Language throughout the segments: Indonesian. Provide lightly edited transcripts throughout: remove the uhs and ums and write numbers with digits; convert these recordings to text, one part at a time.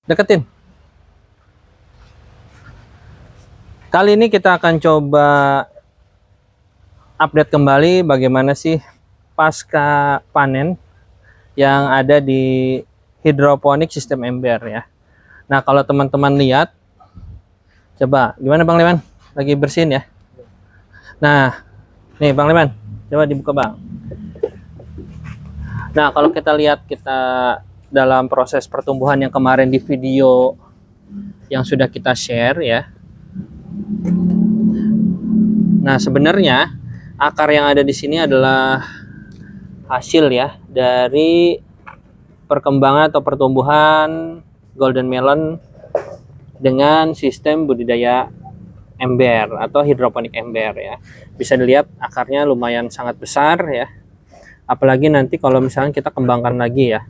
Deketin. Kali ini kita akan coba update kembali bagaimana sih pasca panen yang ada di hidroponik sistem ember ya. Nah, kalau teman-teman lihat, coba gimana Bang Leman? Lagi bersihin ya. Nah, nih Bang Leman, coba dibuka Bang. Nah, kalau kita lihat dalam proses pertumbuhan yang kemarin di video yang sudah kita share ya. Nah, sebenarnya akar yang ada di sini adalah hasil ya dari perkembangan atau pertumbuhan golden melon dengan sistem budidaya ember atau hidroponik ember ya. Bisa dilihat akarnya lumayan sangat besar ya. Apalagi nanti kalau misalnya kita kembangkan lagi ya.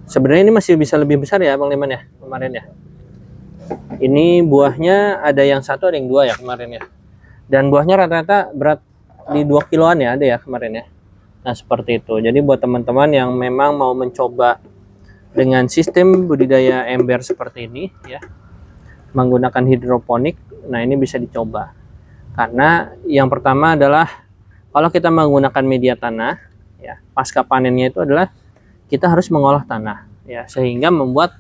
Sebenarnya ini masih bisa lebih besar ya Bang Leman ya kemarin ya. Ini buahnya ada yang satu ada yang dua ya kemarin ya. Dan buahnya rata-rata berat di 2 kiloan ya ada ya kemarin ya. Nah seperti itu. Jadi buat teman-teman yang memang mau mencoba dengan sistem budidaya ember seperti ini ya, menggunakan hidroponik, nah ini bisa dicoba. Karena yang pertama adalah kalau kita menggunakan media tanah ya, pasca panennya itu adalah kita harus mengolah tanah ya, sehingga membuat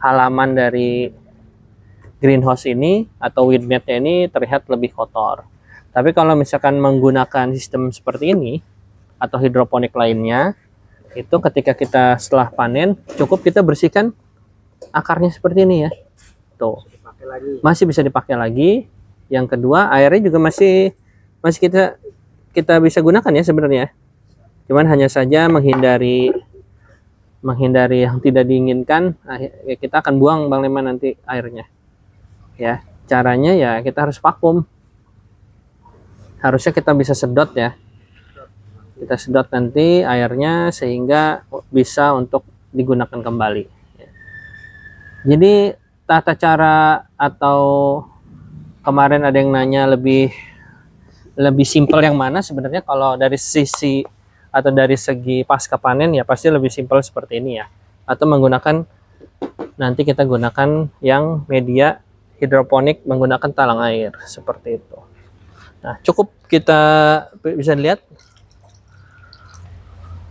halaman dari greenhouse ini atau windmatnya ini terlihat lebih kotor. Tapi kalau misalkan menggunakan sistem seperti ini atau hidroponik lainnya, itu ketika kita setelah panen cukup kita bersihkan akarnya seperti ini ya. Tuh. Masih bisa dipakai lagi. Yang kedua, airnya juga masih kita bisa gunakan ya sebenarnya. Cuman hanya saja menghindari yang tidak diinginkan, kita akan buang Bang Leman nanti airnya. Ya, caranya ya kita harus vakum. Harusnya kita bisa sedot ya. Kita sedot nanti airnya sehingga bisa untuk digunakan kembali. Jadi tata cara atau kemarin ada yang nanya lebih simpel yang mana, sebenarnya kalau dari sisi atau dari segi pasca panen ya pasti lebih simpel seperti ini ya. Atau menggunakan nanti kita gunakan yang media hidroponik menggunakan talang air seperti itu. Nah, cukup kita bisa lihat.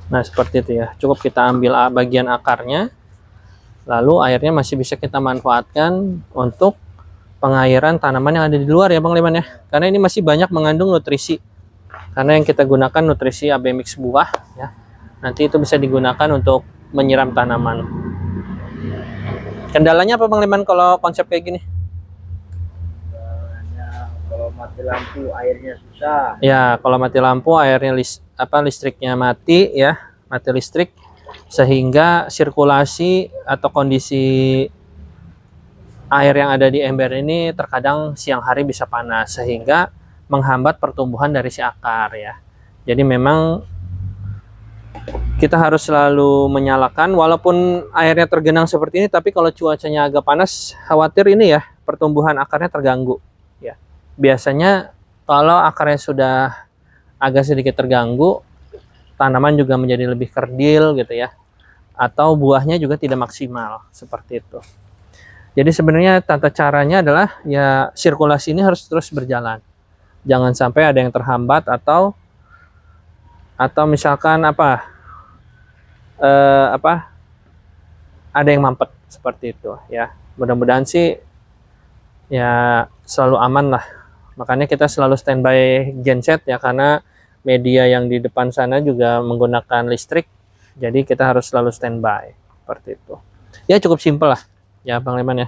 Nah, seperti itu ya. Cukup kita ambil bagian akarnya. Lalu airnya masih bisa kita manfaatkan untuk pengairan tanaman yang ada di luar ya Bang Leman ya. Karena ini masih banyak mengandung nutrisi. Karena yang kita gunakan nutrisi AB mix buah ya. Nanti itu bisa digunakan untuk menyiram tanaman. Kendalanya apa Bang Leman kalau konsep kayak gini? Kalau mati lampu airnya susah. Ya, kalau mati lampu airnya listriknya mati ya, mati listrik, sehingga sirkulasi atau kondisi air yang ada di ember ini terkadang siang hari bisa panas sehingga menghambat pertumbuhan dari si akar ya. Jadi memang kita harus selalu menyalakan walaupun airnya tergenang seperti ini, tapi kalau cuacanya agak panas khawatir ini ya pertumbuhan akarnya terganggu ya. Biasanya kalau akarnya sudah agak sedikit terganggu, tanaman juga menjadi lebih kerdil gitu ya, atau buahnya juga tidak maksimal seperti itu. Jadi sebenarnya tata caranya adalah ya sirkulasi ini harus terus berjalan, jangan sampai ada yang terhambat atau misalkan ada yang mampet seperti itu ya. Mudah-mudahan sih ya selalu aman lah. Makanya kita selalu standby genset ya, karena media yang di depan sana juga menggunakan listrik. Jadi kita harus selalu standby seperti itu. Ya cukup simpel lah ya Bang Leman ya.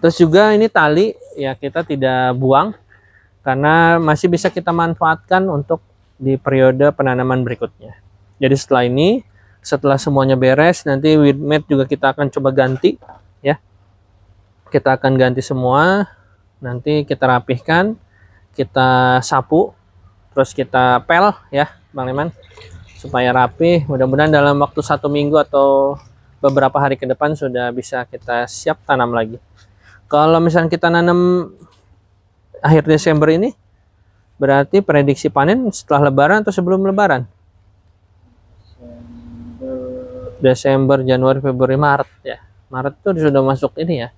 Terus juga ini tali ya kita tidak buang karena masih bisa kita manfaatkan untuk di periode penanaman berikutnya. Jadi setelah semuanya beres, nanti weed mat juga kita akan coba ganti ya. Kita akan ganti semua, nanti kita rapihkan, kita sapu, terus kita pel ya Bang Leman supaya rapi. Mudah-mudahan dalam waktu 1 minggu atau beberapa hari ke depan sudah bisa kita siap tanam lagi. Kalau misalnya kita nanam akhir Desember ini, berarti prediksi panen setelah Lebaran atau sebelum Lebaran? Desember, Januari, Februari, Maret ya. Maret itu sudah masuk ini ya.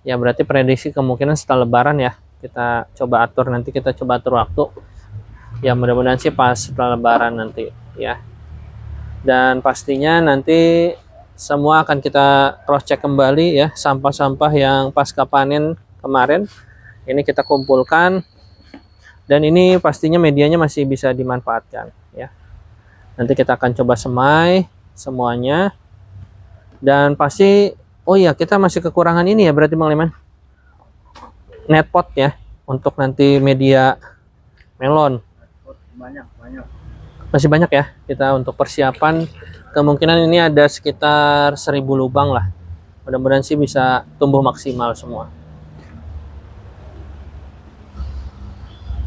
Ya berarti prediksi kemungkinan setelah Lebaran ya. Kita coba atur, nanti kita coba atur waktu. Ya mudah-mudahan sih pas setelah Lebaran nanti ya. Dan pastinya nanti semua akan kita cross check kembali ya, sampah-sampah yang pasca panen kemarin ini kita kumpulkan, dan ini pastinya medianya masih bisa dimanfaatkan ya. Nanti kita akan coba semai semuanya, dan pasti oh iya kita masih kekurangan ini ya berarti Bang Leman, net pot ya, untuk nanti media melon. Banyak. Masih banyak ya kita untuk persiapan. Kemungkinan ini ada sekitar 1000 lubang lah. Mudah-mudahan sih bisa tumbuh maksimal semua.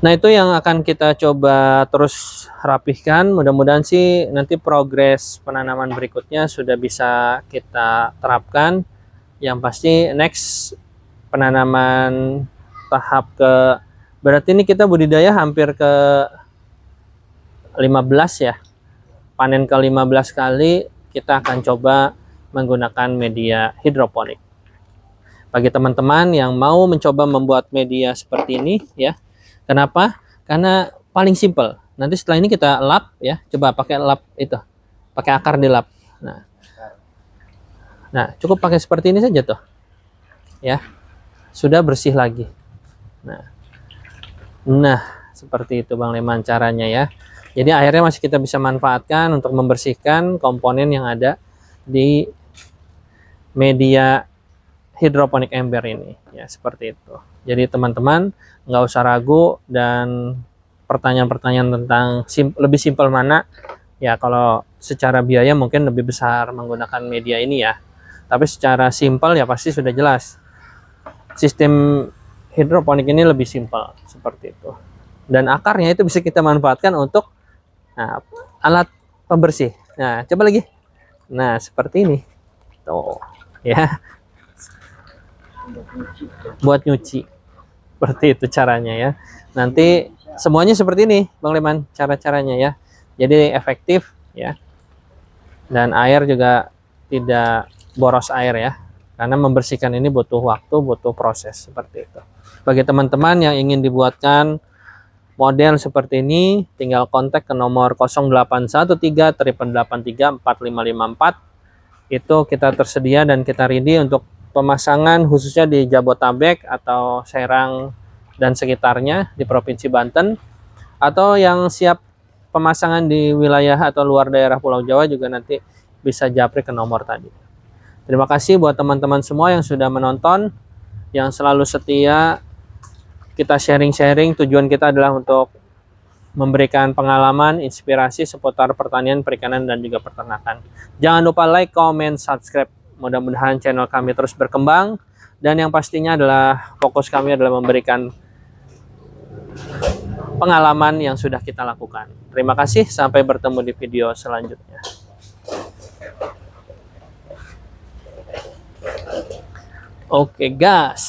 Nah itu yang akan kita coba terus rapihkan. Mudah-mudahan sih nanti progres penanaman berikutnya sudah bisa kita terapkan. Yang pasti next penanaman tahap ke, berarti ini kita budidaya hampir ke 15 ya, panen ke 15 kali kita akan coba menggunakan media hidroponik. Bagi teman-teman yang mau mencoba membuat media seperti ini ya, kenapa? Karena paling simple. Nanti setelah ini kita lap ya, coba pakai lap itu, pakai akar dilap. Nah cukup pakai seperti ini saja tuh ya, sudah bersih lagi. Nah seperti itu Bang Leman caranya ya. Jadi akhirnya masih kita bisa manfaatkan untuk membersihkan komponen yang ada di media hidroponik ember ini ya, seperti itu. Jadi teman-teman nggak usah ragu, dan pertanyaan-pertanyaan tentang lebih simpel mana ya, kalau secara biaya mungkin lebih besar menggunakan media ini ya, tapi secara simpel ya pasti sudah jelas. Sistem hidroponik ini lebih simpel seperti itu, dan akarnya itu bisa kita manfaatkan untuk alat pembersih. Nah coba lagi, nah seperti ini tuh ya, buat nyuci. Seperti itu caranya ya. Nanti semuanya seperti ini Bang Leman cara-caranya ya, jadi efektif ya, dan air juga tidak boros air ya, karena membersihkan ini butuh waktu, butuh proses seperti itu. Bagi teman-teman yang ingin dibuatkan model seperti ini, tinggal kontak ke nomor 0813 883 4554. Itu kita tersedia dan kita ready untuk pemasangan khususnya di Jabotabek atau Serang dan sekitarnya di Provinsi Banten, atau yang siap pemasangan di wilayah atau luar daerah Pulau Jawa juga nanti bisa japri ke nomor tadi. Terima kasih buat teman-teman semua yang sudah menonton, yang selalu setia. Kita sharing-sharing, tujuan kita adalah untuk memberikan pengalaman, inspirasi seputar pertanian, perikanan, dan juga peternakan. Jangan lupa like, comment, subscribe. Mudah-mudahan channel kami terus berkembang, dan yang pastinya adalah fokus kami adalah memberikan pengalaman yang sudah kita lakukan. Terima kasih, sampai bertemu di video selanjutnya. Oke, gas.